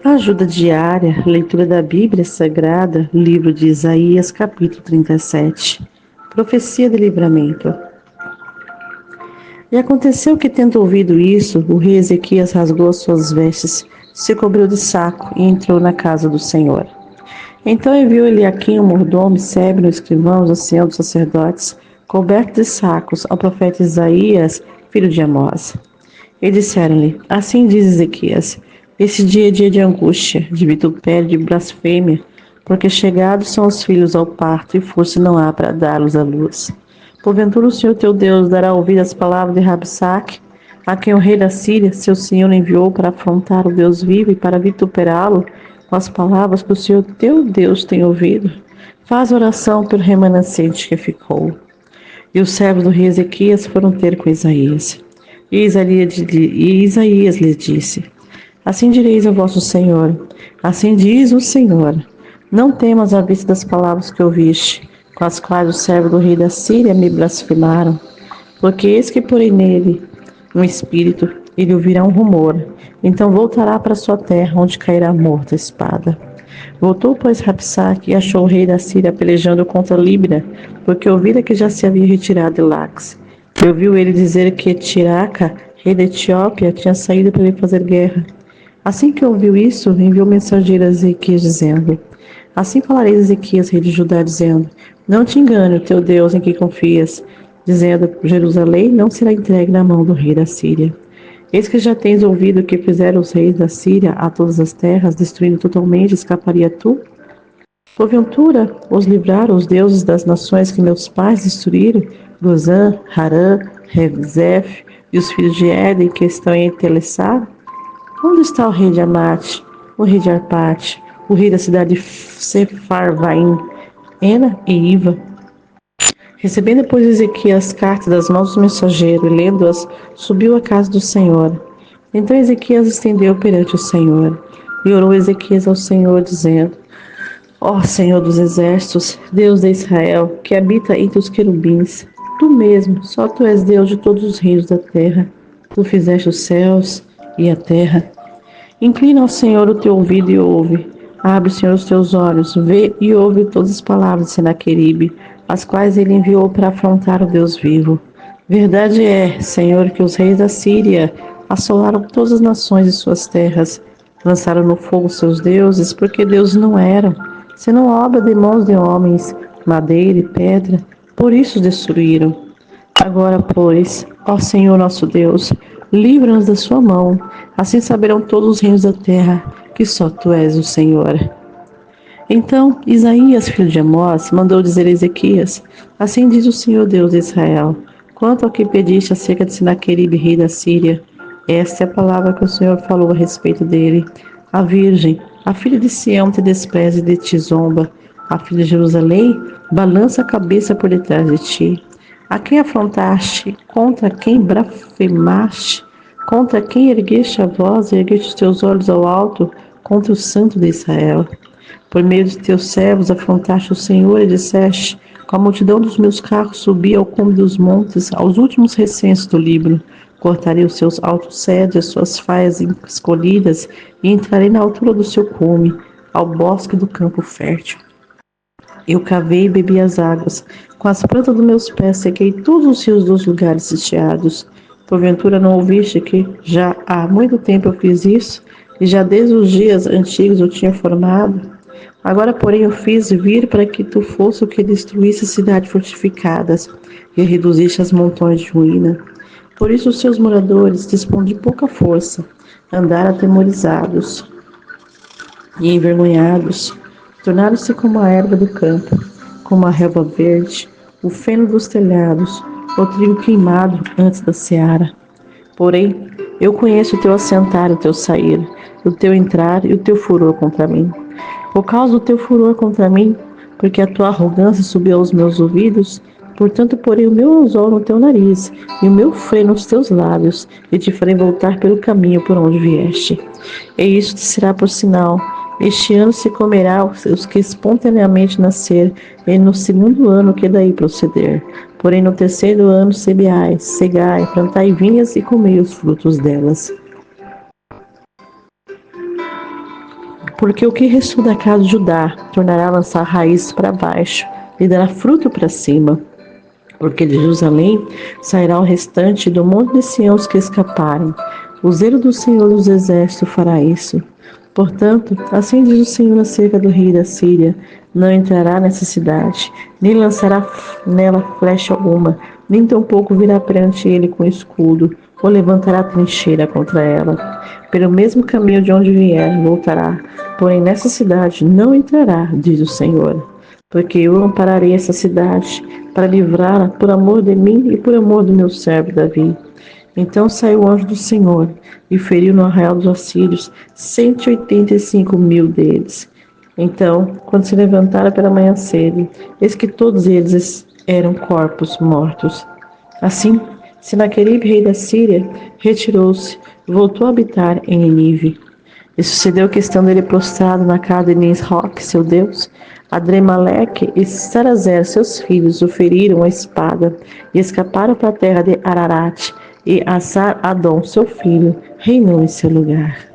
Ajuda diária, leitura da Bíblia Sagrada, livro de Isaías, capítulo 37. Profecia de livramento. E aconteceu que, tendo ouvido isso, o rei Ezequias rasgou as suas vestes, se cobriu de saco e entrou na casa do Senhor. Então enviou Eliaquim, o mordomo, Sebna, o escrivão, os anciãos dos sacerdotes, cobertos de sacos, ao profeta Isaías, filho de Amós. E disseram-lhe: Assim diz Ezequias: Esse dia é dia de angústia, de vitupério, de blasfêmia, porque chegados são os filhos ao parto, e força não há para dar-los à luz. Porventura o Senhor teu Deus dará ouvido às palavras de Rabsaque, a quem o rei da Síria, seu senhor, enviou para afrontar o Deus vivo e para vituperá-lo com as palavras que o Senhor teu Deus tem ouvido? Faz oração pelo remanescente que ficou. E os servos do rei Ezequias foram ter com Isaías. E Isaías lhe disse: Assim direis ao vosso Senhor, assim diz o Senhor: Não temas à vista das palavras que ouviste, com as quais os servos do rei da Síria me blasfemaram, porque eis que porei nele um espírito, ele ouvirá um rumor, então voltará para sua terra, onde cairá morto a espada. Voltou, pois, Rabsaque e achou o rei da Síria pelejando contra Líbia, porque ouvira que já se havia retirado de Laques. E ouviu ele dizer que Tiraca, rei da Etiópia, tinha saído para lhe fazer guerra. Assim que ouviu isso, enviou mensageiro a Ezequias, dizendo: Assim falarei a Ezequias, rei de Judá, dizendo: Não te engane o teu Deus em que confias, dizendo: Jerusalém não será entregue na mão do rei da Síria. Eis que já tens ouvido o que fizeram os reis da Síria a todas as terras, destruindo totalmente, escaparia tu? Porventura os livraram os deuses das nações que meus pais destruíram, Gozã, Harã, Rezef e os filhos de Éden que estão em Telessar? Onde está o rei de Amate, o rei de Arpate, o rei da cidade de Sefarvaim, Ena e Iva? Recebendo, pois, Ezequias as cartas das mãos do mensageiro e lendo-as, subiu à casa do Senhor. Então Ezequias estendeu perante o Senhor e orou Ezequias ao Senhor, dizendo: Ó Senhor dos exércitos, Deus de Israel, que habita entre os querubins, tu mesmo, só tu és Deus de todos os reinos da terra. Tu fizeste os céus e a terra. Inclina ao Senhor o teu ouvido e ouve. Abre, Senhor, os teus olhos, vê e ouve todas as palavras de Senaqueribe, as quais ele enviou para afrontar o Deus vivo. Verdade é, Senhor, que os reis da Síria assolaram todas as nações de suas terras, lançaram no fogo seus deuses, porque deuses não eram, senão obra de mãos de homens, madeira e pedra, por isso os destruíram. Agora, pois, ó Senhor nosso Deus, livra-nos da sua mão, assim saberão todos os reinos da terra que só tu és o Senhor. Então Isaías, filho de Amós, mandou dizer a Ezequias: Assim diz o Senhor Deus de Israel: Quanto ao que pediste acerca de Senaqueribe, rei da Síria, esta é a palavra que o Senhor falou a respeito dele. A Virgem, a filha de Sião, te despreza e de ti zomba. A filha de Jerusalém balança a cabeça por detrás de ti. A quem afrontaste? Contra quem blasfemaste? Contra quem ergueste a voz e ergueste os teus olhos ao alto? Contra o Santo de Israel. Por meio de teus servos afrontaste o Senhor e disseste: Com a multidão dos meus carros subi ao cume dos montes, aos últimos recensos do Líbano. Cortarei os seus altos cedros, as suas faias escolhidas, e entrarei na altura do seu cume, ao bosque do campo fértil. Eu cavei e bebi as águas. Com as plantas dos meus pés sequei todos os rios dos lugares sitiados. Porventura não ouviste que já há muito tempo eu fiz isso, e já desde os dias antigos eu tinha formado? Agora, porém, eu fiz vir para que tu fosse o que destruísse cidades fortificadas e reduziste as montanhas de ruína. Por isso os seus moradores dispõem de pouca força, andaram atemorizados e envergonhados, tornaram-se como a erva do campo, como a relva verde, o feno dos telhados, o trigo queimado antes da seara. Porém, eu conheço o teu assentar e o teu sair, o teu entrar e o teu furor contra mim. Por causa do teu furor contra mim, porque a tua arrogância subiu aos meus ouvidos, portanto porei o meu anzol no teu nariz e o meu freio nos teus lábios, e te farei voltar pelo caminho por onde vieste. E isto te será por sinal: este ano se comerá os que espontaneamente nascer, e no segundo ano que daí proceder. Porém no terceiro ano semeai, cegai, plantai vinhas e comei os frutos delas. Porque o que restou da casa de Judá tornará a lançar raízes para baixo e dará fruto para cima. Porque de Jerusalém sairá o restante do monte de Sião os que escaparam. O zelo do Senhor dos Exércitos fará isso. Portanto, assim diz o Senhor acerca do rei da Síria: não entrará nessa cidade, nem lançará nela flecha alguma, nem tampouco virá perante ele com escudo, ou levantará trincheira contra ela. Pelo mesmo caminho de onde vier, voltará, porém nessa cidade não entrará, diz o Senhor. Porque eu ampararei essa cidade, para livrá-la por amor de mim e por amor do meu servo Davi. Então saiu o anjo do Senhor e feriu no arraial dos assírios 185.000 deles. Então, quando se levantaram pela manhã cedo, eis que todos eles eram corpos mortos. Assim, Senaqueribe, rei da Síria, retirou-se e voltou a habitar em Nínive. E sucedeu que, estando ele prostrado na casa de Nisroque, seu Deus, Adremeleque e Sarazer, seus filhos, o feriram a espada e escaparam para a terra de Ararat, e Assar-Adom, seu filho, reinou em seu lugar.